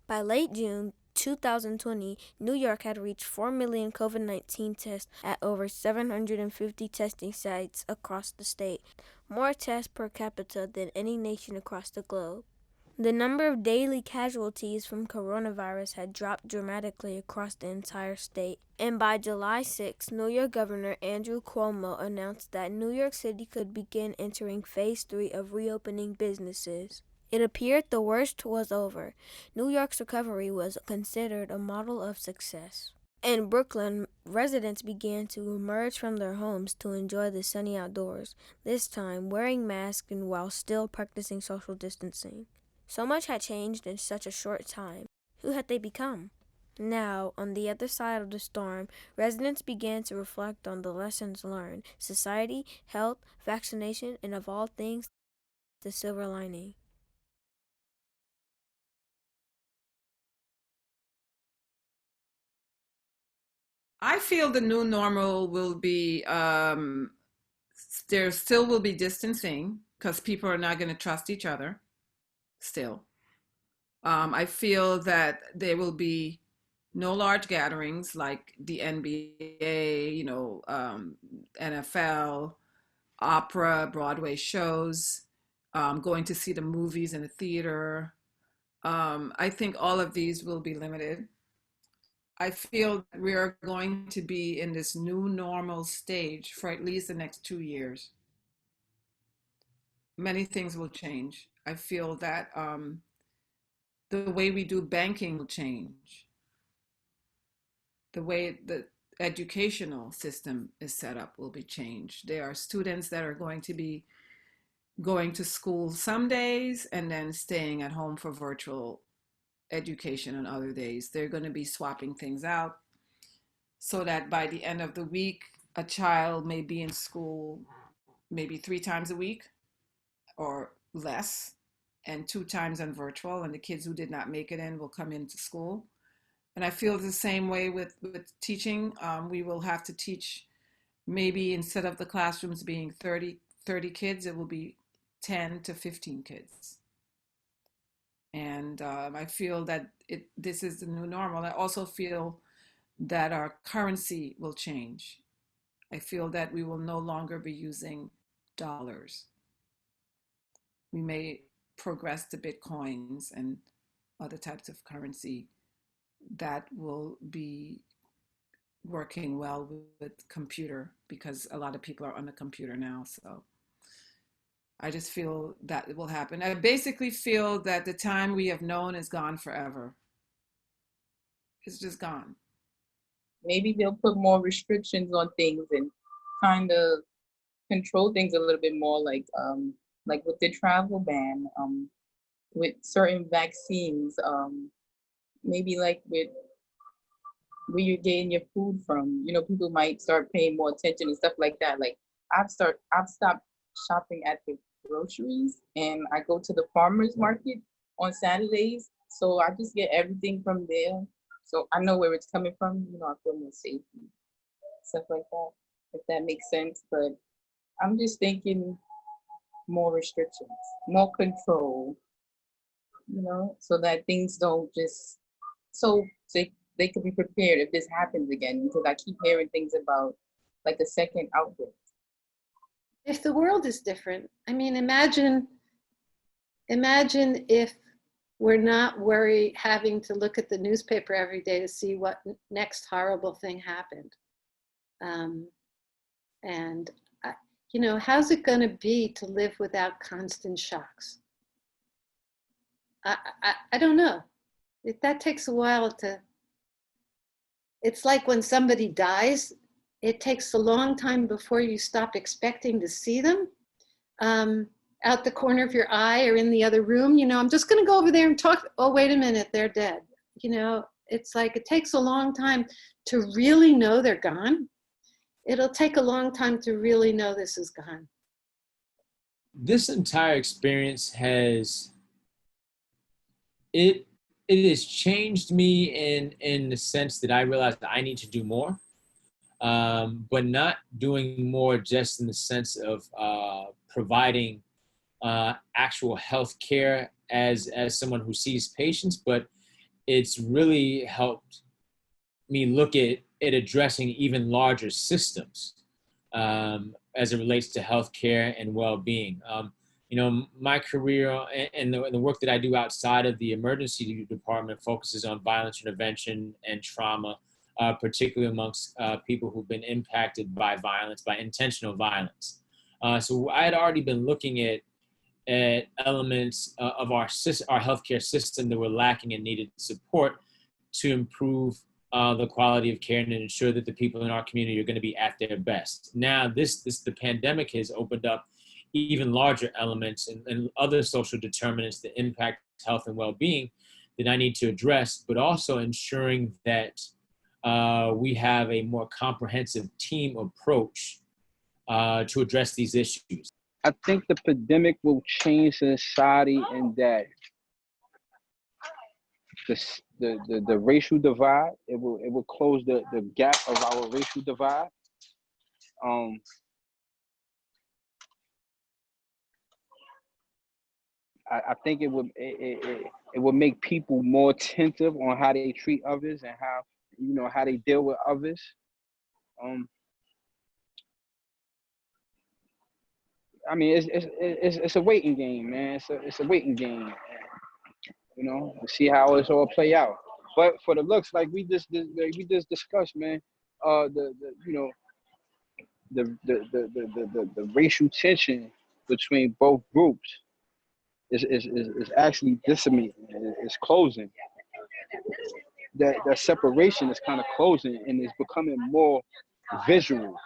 By late June 2020, New York had reached 4 million COVID-19 tests at over 750 testing sites across the state, more tests per capita than any nation across the globe. The number of daily casualties from coronavirus had dropped dramatically across the entire state. And by July 6, New York Governor Andrew Cuomo announced that New York City could begin entering Phase 3 of reopening businesses. It appeared the worst was over. New York's recovery was considered a model of success. In Brooklyn, residents began to emerge from their homes to enjoy the sunny outdoors, this time wearing masks and while still practicing social distancing. So much had changed in such a short time. Who had they become? Now, on the other side of the storm, residents began to reflect on the lessons learned, society, health, vaccination, and of all things, the silver lining. I feel the new normal will be there still will be distancing because people are not going to trust each other still. I feel that there will be no large gatherings like the NBA, NFL, opera, Broadway shows, going to see the movies in the theater. I think all of these will be limited. I feel that we are going to be in this new normal stage for at least the next 2 years. Many things will change. I feel that the way we do banking will change. The way the educational system is set up will be changed. There are students that are going to be going to school some days and then staying at home for virtual education on other days. They're going to be swapping things out so that by the end of the week, a child may be in school maybe 3 times a week or less, and 2 times on virtual, and the kids who did not make it in will come into school. And I feel the same way with teaching. We will have to teach maybe instead of the classrooms being 30 kids, it will be 10 to 15 kids. And I feel that this is the new normal. I also feel that our currency will change. I feel that we will no longer be using dollars. We may progress to bitcoins and other types of currency that will be working well with computer because a lot of people are on the computer now. So I just feel that it will happen. I basically feel that the time we have known is gone forever. It's just gone. Maybe they'll put more restrictions on things and kind of control things a little bit more, like with the travel ban, with certain vaccines, maybe like with where you're getting your food from. You know, people might start paying more attention and stuff like that. Like I've stopped shopping at the groceries and I go to the farmers market on Saturdays. So I just get everything from there. So I know where it's coming from. You know, I feel more safe and stuff like that, if that makes sense. But I'm just thinking more restrictions, more control, you know, so that things don't just so they could be prepared if this happens again. Because I keep hearing things about like a second outbreak. If the world is different, I mean, imagine if we're not worried having to look at the newspaper every day to see what next horrible thing happened. Um, and, you know, how's it going to be to live without constant shocks? I don't know. That takes a while to, it's like when somebody dies, it takes a long time before you stop expecting to see them out the corner of your eye or in the other room. You know, I'm just going to go over there and talk. Oh, wait a minute, they're dead. You know, it's like it takes a long time to really know they're gone. It'll take a long time to really know this is gone. This entire experience it it has changed me in the sense that I realized that I need to do more, but not doing more just in the sense of providing actual health care as someone who sees patients, but it's really helped me look at addressing even larger systems as it relates to healthcare and well-being. My career and the work that I do outside of the emergency department focuses on violence intervention and trauma, particularly amongst people who've been impacted by violence, by intentional violence. So I had already been looking at elements of our healthcare system that were lacking and needed support to improve the quality of care and ensure that the people in our community are going to be at their best. Now, the pandemic has opened up even larger elements and other social determinants that impact health and well-being that I need to address, but also ensuring that we have a more comprehensive team approach to address these issues. I think the pandemic will change society in that the racial divide, it will close the gap of our racial divide. I think it would make people more attentive on how they treat others and how they deal with others. I mean, it's a waiting game, man. It's a waiting game, to see how it's all play out. But for the looks, like we just discussed, man, the racial tension between both groups is actually decimating. It's closing. That separation is kind of closing, and it's becoming more visual.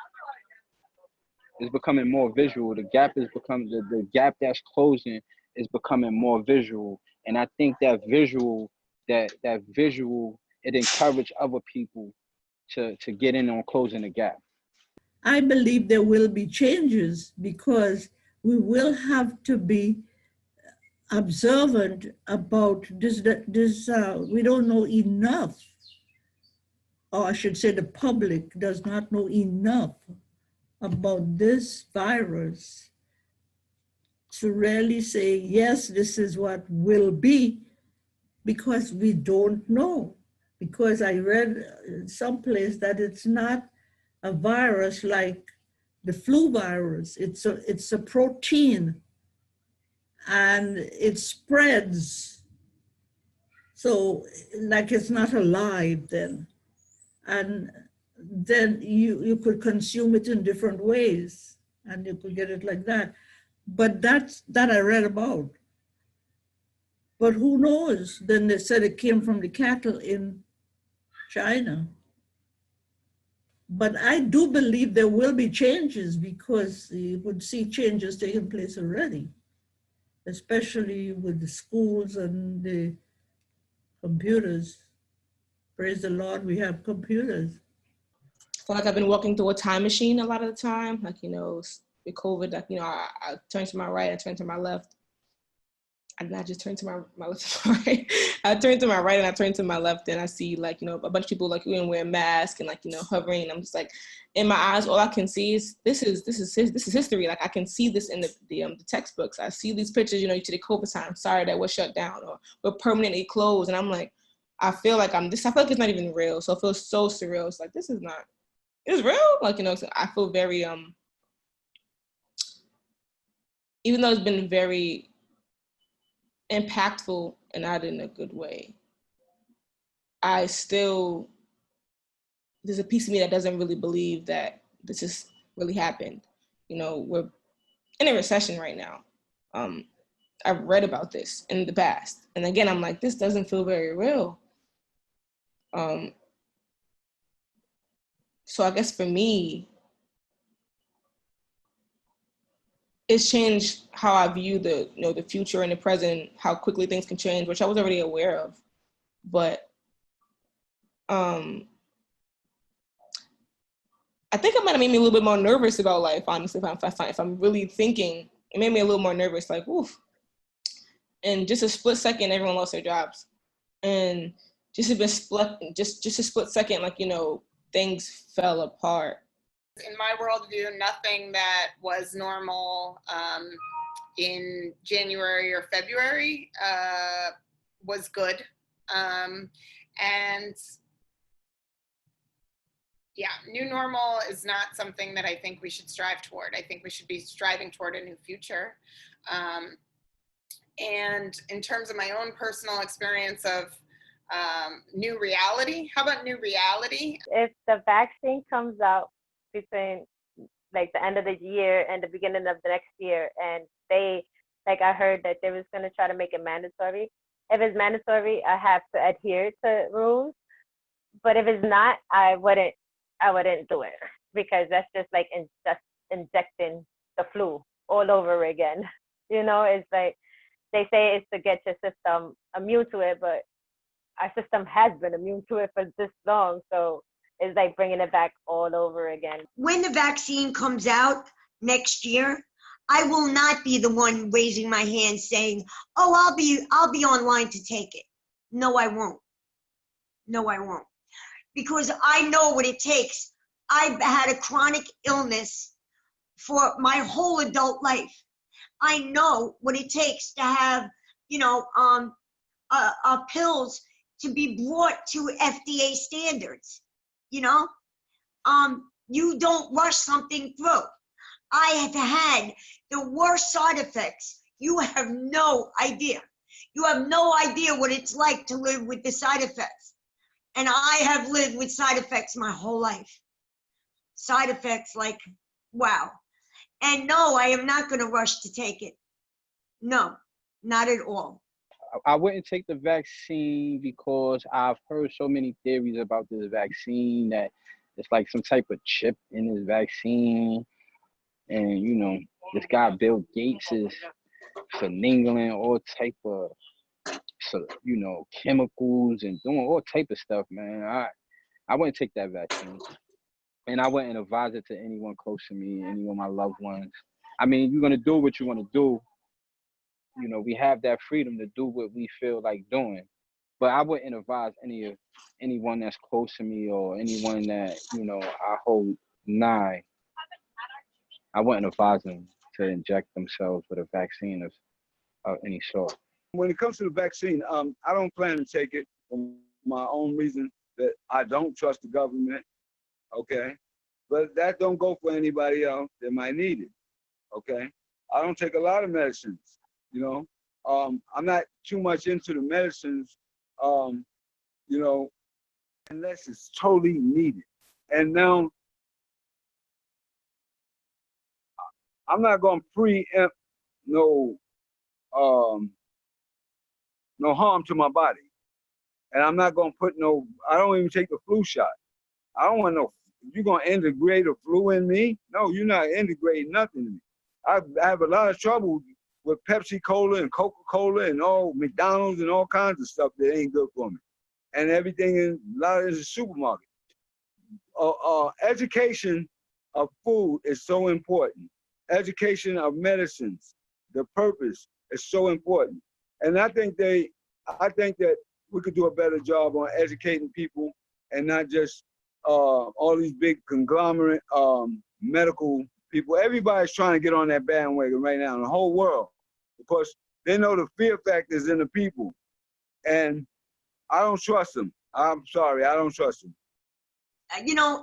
It's becoming more visual. The gap is becoming the gap that's closing is becoming more visual, and I think that visual it encouraged other people to get in on closing the gap. I believe there will be changes because we will have to be observant about this. We don't know enough, or I should say the public does not know enough about this virus to really say, yes, this is what will be, because we don't know. Because I read someplace that it's not a virus like the flu virus. It's a protein, and it spreads. So like it's not alive then. And then you could consume it in different ways, and you could get it like that. But that I read about. But who knows? Then they said it came from the cattle in China. But I do believe there will be changes, because you would see changes taking place already, especially with the schools and the computers. Praise the Lord, we have computers. I feel like I've been walking through a time machine a lot of the time. Like, with COVID, like, I turn to my right, I turn to my left. I did not just turn to my left and my right. I turn to my right and I turn to my left, and I see, like, a bunch of people, like, wearing masks and, like, hovering. And I'm just like, in my eyes, all I can see is this is history. Like, I can see this in the textbooks. I see these pictures, you see the COVID time. Sorry that we're shut down, or we're permanently closed. And I'm like, I feel like it's not even real. So it feels so surreal. It's like, this is not, it's real. Like, so I feel very, even though it's been very impactful and not in a good way, there's a piece of me that doesn't really believe that this has really happened. We're in a recession right now. I've read about this in the past. And again, I'm like, this doesn't feel very real. So I guess for me, it's changed how I view the future and the present, how quickly things can change, which I was already aware of. But I think it might have made me a little bit more nervous about life, honestly, if I'm really thinking. It made me a little more nervous, like, oof. And just a split second, everyone lost their jobs. And just a split second, like, things fell apart. In my worldview, nothing that was normal in January or February was good. And yeah, new normal is not something that I think we should strive toward. I think we should be striving toward a new future. And in terms of my own personal experience of new reality, how about new reality? If the vaccine comes out between like the end of the year and the beginning of the next year, and they, like I heard that they was going to try to make it mandatory. If it's mandatory, I have to adhere to rules. But if it's not, I wouldn't do it, because that's just like just injecting the flu all over again. You know, it's like they say it's to get your system immune to it, but our system has been immune to it for this long. So it's like bringing it back all over again. When the vaccine comes out next year, I will not be the one raising my hand saying, "Oh, I'll be online to take it." No, I won't. No, I won't. Because I know what it takes. I've had a chronic illness for my whole adult life. I know what it takes to have, pills to be brought to FDA standards. You don't rush something through. I have had the worst side effects. You have no idea. You have no idea what it's like to live with the side effects. And I have lived with side effects my whole life. Side effects like, wow. And no, I am not going to rush to take it. No, not at all. I wouldn't take the vaccine because I've heard so many theories about this vaccine that it's like some type of chip in this vaccine. And, this guy Bill Gates is finagling all type of, chemicals and doing all type of stuff, man. I wouldn't take that vaccine. And I wouldn't advise it to anyone close to me, any of my loved ones. I mean, you're going to do what you want to do. We have that freedom to do what we feel like doing. But I wouldn't advise anyone that's close to me or anyone that, I hold nigh. I wouldn't advise them to inject themselves with a vaccine of any sort. When it comes to the vaccine, I don't plan to take it for my own reason that I don't trust the government, okay? But that don't go for anybody else that might need it, okay? I don't take a lot of medicines, I'm not too much into the medicines, unless it's totally needed. And now, I'm not gonna preempt no harm to my body. And I'm not gonna put I don't even take the flu shot. I don't want you're gonna integrate a flu in me? No, you're not integrating nothing in me. I have a lot of trouble with Pepsi Cola and Coca-Cola and all McDonald's and all kinds of stuff that ain't good for me. And everything in a lot of the supermarket. Education of food is so important. Education of medicines, the purpose is so important. And I think that we could do a better job on educating people and not just all these big conglomerate medical people. Everybody's trying to get on that bandwagon right now in the whole world because they know the fear factor is in the people. And I don't trust them. I'm sorry, I don't trust them.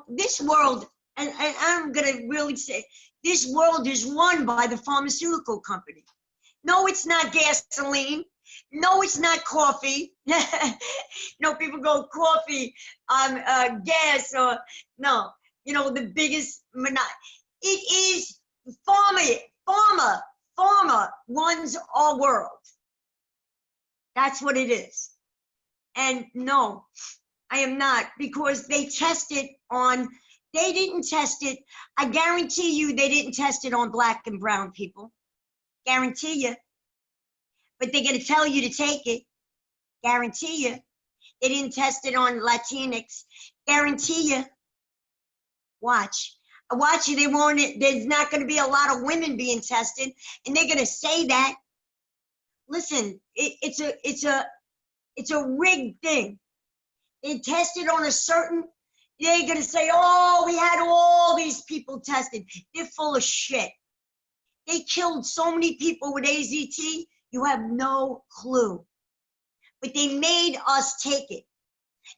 This world, and I'm going to really say, this world is run by the pharmaceutical company. No, it's not gasoline. No, it's not coffee. People go coffee, gas, or no. The biggest it is pharma runs our world. That's what it is. And no, I am not, because they didn't test it. I guarantee you they didn't test it on black and brown people. Guarantee you. But they're going to tell you to take it. Guarantee you. They didn't test it on Latinx. Guarantee you. Watch you. There's not going to be a lot of women being tested, and they're going to say that. Listen, it's a rigged thing. They tested on they're going to say, oh, we had all these people tested. They're full of shit. They killed so many people with AZT, you have no clue. but they made us take it.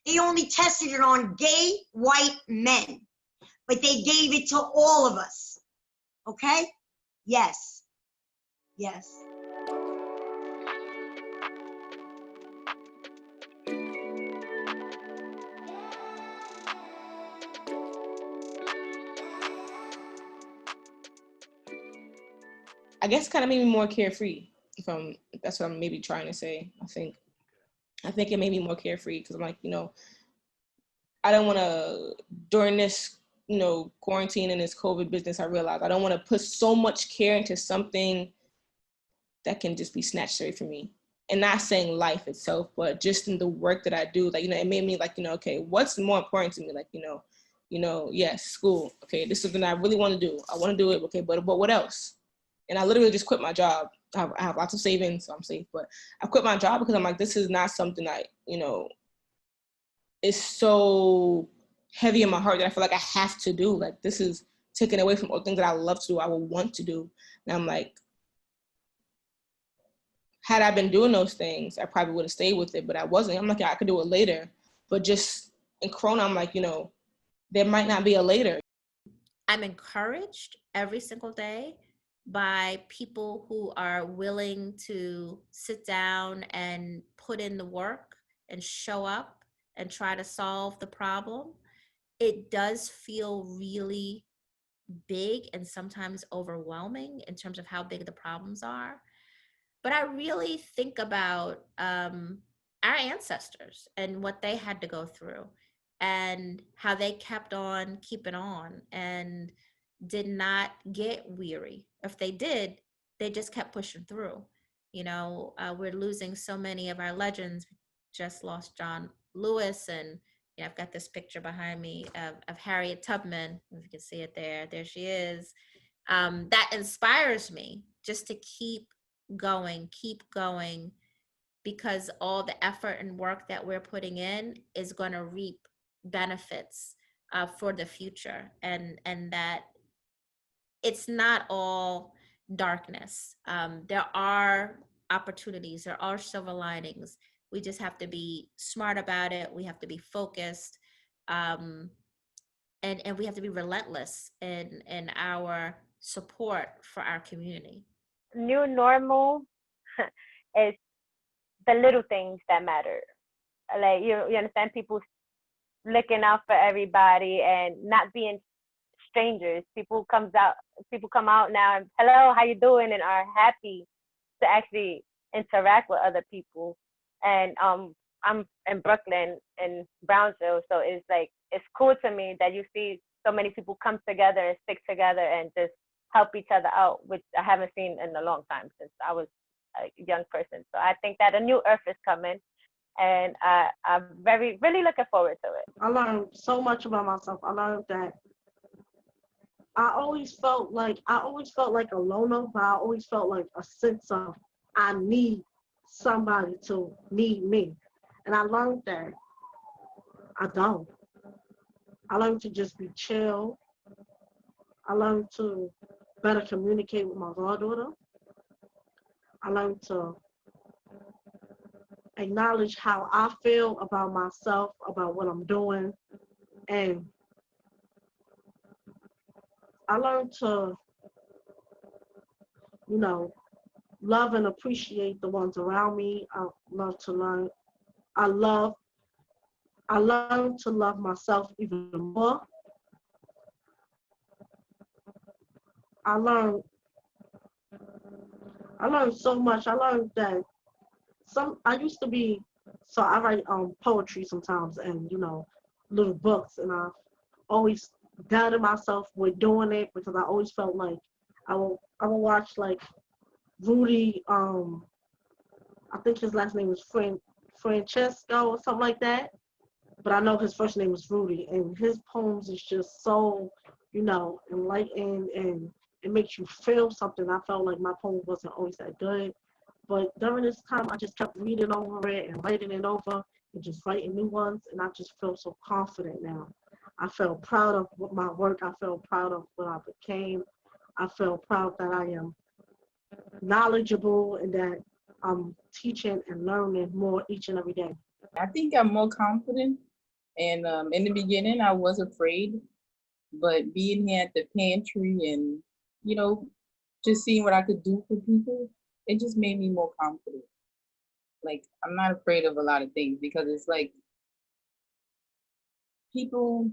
They only tested it on gay white men, but they gave it to all of us. Okay? Yes. Yes. I guess kind of made me more carefree. If that's what I'm maybe trying to say. I think it made me more carefree because I'm like, I don't want to, during this, quarantine and this COVID business, I realized I don't want to put so much care into something that can just be snatched away from me. And not saying life itself, but just in the work that I do, like, it made me like, okay, what's more important to me? Like, yes, school. Okay, this is something I really want to do. I want to do it. Okay, but what else? And I literally just quit my job. I have lots of savings, so I'm safe, but I quit my job because I'm like, this is not something is so heavy in my heart that I feel like I have to do. Like, this is taken away from all things that I love to do, I would want to do. And I'm like, had I been doing those things, I probably would have stayed with it, but I wasn't. I'm like, yeah, I could do it later. But just in Corona, I'm like, there might not be a later. I'm encouraged every single day by people who are willing to sit down and put in the work and show up and try to solve the problem. It does feel really big and sometimes overwhelming in terms of how big the problems are. But I really think about our ancestors and what they had to go through and how they kept on keeping on and did not get weary. If they did, they just kept pushing through. We're losing so many of our legends. Just lost John Lewis, and I've got this picture behind me of Harriet Tubman. If you can see it there, there she is. That inspires me just to keep going, because all the effort and work that we're putting in is going to reap benefits for the future, and that it's not all darkness. There are opportunities, there are silver linings. We just have to be smart about it. We have to be focused, and we have to be relentless in our support for our community. New normal is the little things that matter. Like you understand, people looking out for everybody and not being strangers. People come out now and hello, how you doing, and are happy to actually interact with other people. And I'm in Brooklyn, in Brownsville, so it's cool to me that you see so many people come together and stick together and just help each other out, which I haven't seen in a long time since I was a young person. So I think that a new earth is coming, and I'm really looking forward to it. I learned so much about myself. I learned that I always felt like a loner, but I always felt like a sense of I need somebody to need me. And I learned that I don't. I learned to just be chill. I learned to better communicate with my goddaughter. I learned to acknowledge how I feel about myself, about what I'm doing. And I learned to, love and appreciate the ones around me. I learned to love myself even more. I learned so much. I learned that I used to be, so I write poetry sometimes and, little books, and I always doubted myself with doing it because I always felt like I will watch like Rudy, I think his last name was Francesco or something like that, but I know his first name was Rudy, and his poems is just so, enlightening, and it makes you feel something. I felt like my poem wasn't always that good, but during this time, I just kept reading over it and writing it over and just writing new ones, and I just feel so confident now. I feel proud of my work. I feel proud of what I became. I feel proud that I am knowledgeable and that I'm teaching and learning more each and every day. I think I'm more confident. And in the beginning, I was afraid, but being here at the pantry and, you know, just seeing what I could do for people, it just made me more confident. Like, I'm not afraid of a lot of things because it's like people,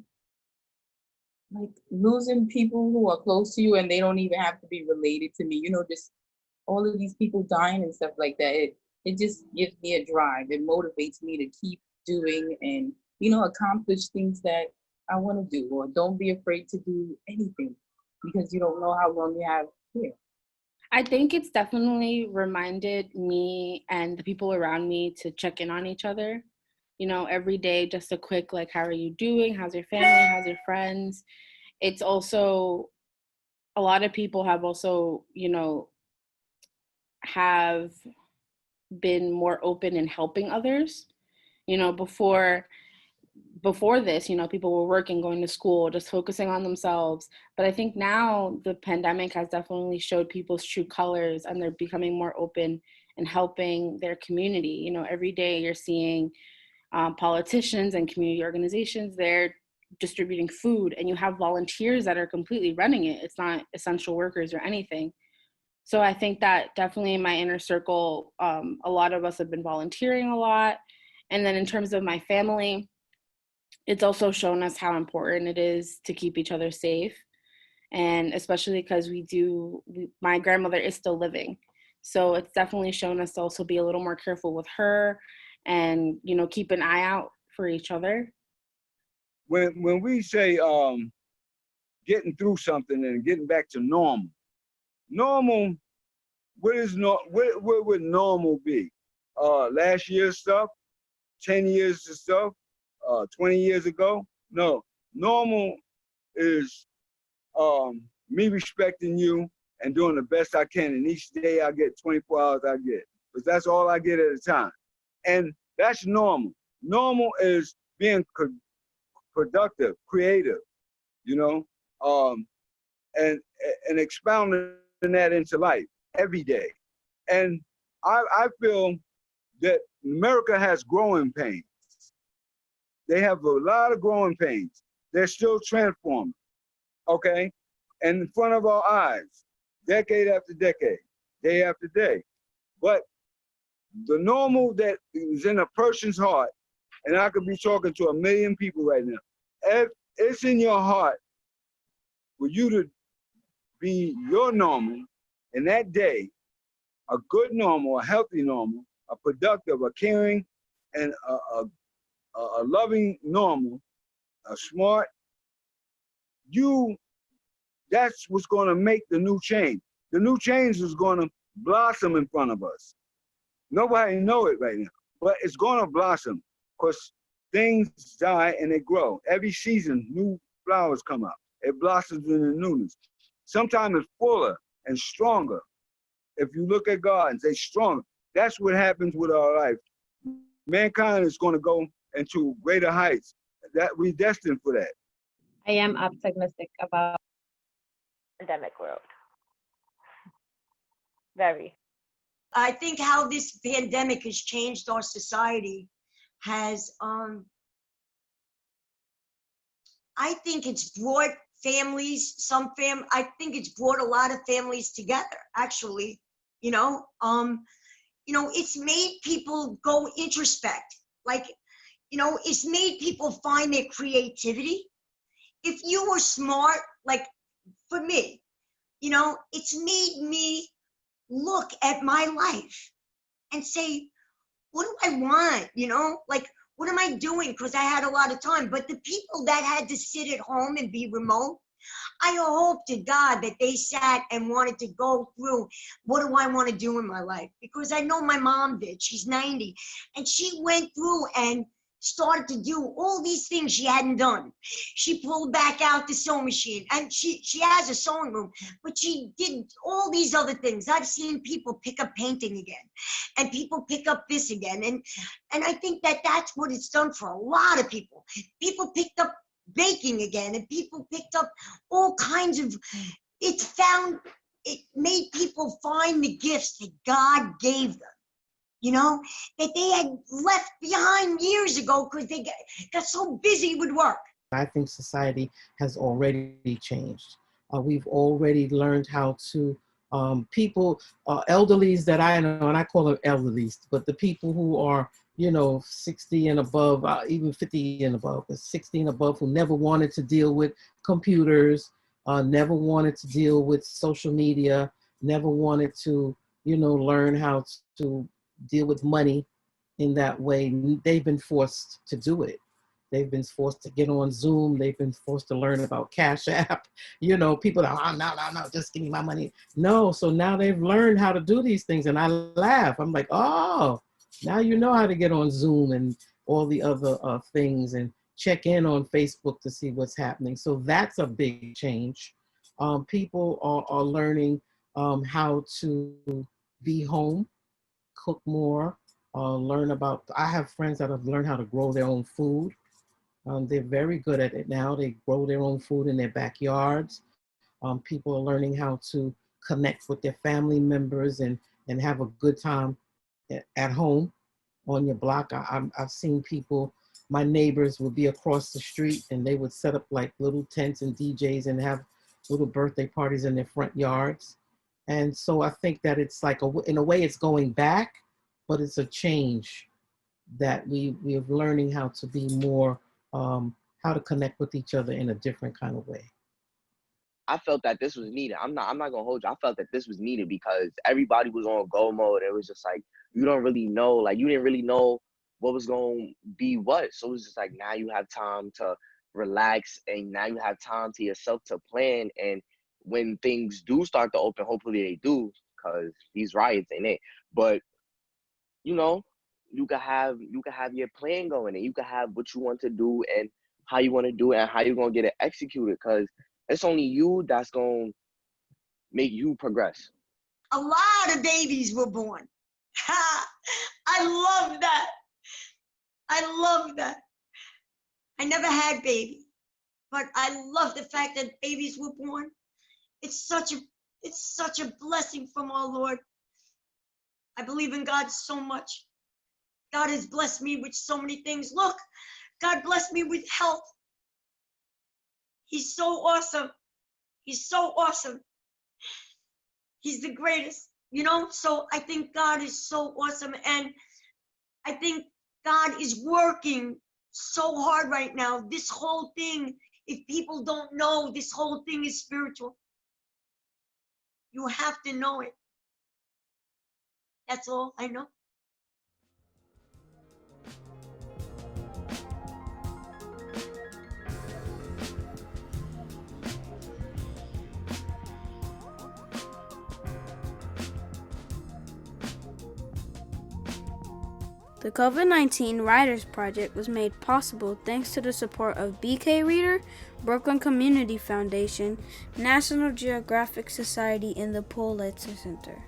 like losing people who are close to you and they don't even have to be related to me, you know, just all of these people dying and stuff like that. It just gives me a drive. It motivates me to keep doing and, you know, accomplish things that I want to do, or don't be afraid to do anything because you don't know how long you have here. I think it's definitely reminded me and the people around me to check in on each other. You know, every day, just a quick, like, how are you doing? How's your family? How's your friends? It's also, a lot of people have also, you know, have been more open in helping others. You know, before this, you know, people were working, going to school, just focusing on themselves. But I think now the pandemic has definitely showed people's true colors and they're becoming more open and helping their community. You know, every day you're seeing politicians and community organizations, they're distributing food, and you have volunteers that are completely running it. It's not essential workers or anything. So I think that definitely in my inner circle, a lot of us have been volunteering a lot. And then in terms of my family, it's also shown us how important it is to keep each other safe. And especially because my grandmother is still living. So it's definitely shown us to also be a little more careful with her and, you know, keep an eye out for each other. When we say getting through something and getting back to normal, what would normal be? Last year's stuff, 10 years of stuff, 20 years ago? No, normal is me respecting you and doing the best I can. And each day I get 24 hours I get, because that's all I get at a time. And that's normal. Normal is being productive, creative, you know, and expounding that into life every day. And I feel that America has growing pains. They have a lot of growing pains. They're still transforming, okay? And in front of our eyes, decade after decade, day after day. But the normal that is in a person's heart, and I could be talking to 1 million people right now, if it's in your heart for you to be your normal in that day, a good normal, a healthy normal, a productive, a caring, and a loving normal, a smart, that's what's going to make the new change. The new change is going to blossom in front of us. Nobody know it right now, but it's going to blossom because things die and they grow. Every season, new flowers come up. It blossoms in the newness. Sometimes it's fuller and stronger. If you look at gardens, they're stronger. That's what happens with our life. Mankind is going to go into greater heights. That we're destined for that. I am optimistic about pandemic world. Very. I think how this pandemic has changed our society has, I think it's brought families, I think it's brought a lot of families together, actually, you know, it's made people go introspect, like, it's made people find their creativity. If you were smart, like for me, it's made me look at my life and say, what do I want? Like, what am I doing? Because I had a lot of time. But the people that had to sit at home and be remote, I hope to God that they sat and wanted to go through, what do I want to do in my life? Because I know my mom did. She's 90. And she went through and started to do all these things she hadn't done. She pulled back out the sewing machine, and she has a sewing room, but she did all these other things. I've seen people pick up painting again, and people pick up this again. And I think that that's what it's done for a lot of people. People picked up baking again, and people picked up all kinds of, it made people find the gifts that God gave them. you know, that they had left behind years ago because they got so busy with work. I think society has already changed. We've already learned how to, people, elderlies that I know, and I call them elderlies, but the people who are, 60 and above, even 50 and above, but 60 and above, who never wanted to deal with computers, never wanted to deal with social media, never wanted to, learn how to deal with money in that way. They've been forced to do it. They've been forced to get on Zoom. They've been forced to learn about Cash App. People are, oh, no, just give me my money. No, so now they've learned how to do these things. And I laugh. I'm like, oh, now you know how to get on Zoom and all the other things and check in on Facebook to see what's happening. So that's a big change. People are learning how to be home, cook more, learn about, I have friends that have learned how to grow their own food. They're very good at it now. They grow their own food in their backyards. People are learning how to connect with their family members and have a good time at home on your block. I've seen people, my neighbors would be across the street and they would set up like little tents and DJs and have little birthday parties in their front yards. And so I think that it's like, in a way it's going back, but it's a change that we're learning how to be more, how to connect with each other in a different kind of way. I felt that this was needed. I'm not gonna hold you. I felt that this was needed because everybody was on go mode. It was just like you don't really know, like you didn't really know what was gonna be what. So it was just like now you have time to relax and now you have time to yourself to plan. And when things do start to open, hopefully they do, because these riots ain't it. But you know, you can have your plan going and you can have what you want to do and how you want to do it and how you're gonna get it executed, because it's only you that's gonna make you progress. A lot of babies were born. I love that. I love that. I never had baby, but I love the fact that babies were born. It's such a blessing from our Lord. I believe in God so much. God has blessed me with so many things. Look, God blessed me with health. He's so awesome. He's so awesome. He's the greatest, So I think God is so awesome. And I think God is working so hard right now. This whole thing, if people don't know, this whole thing is spiritual. You have to know it. That's all I know. The COVID-19 Writers Project was made possible thanks to the support of BK Reader, Brooklyn Community Foundation, National Geographic Society, and the Pulitzer Center.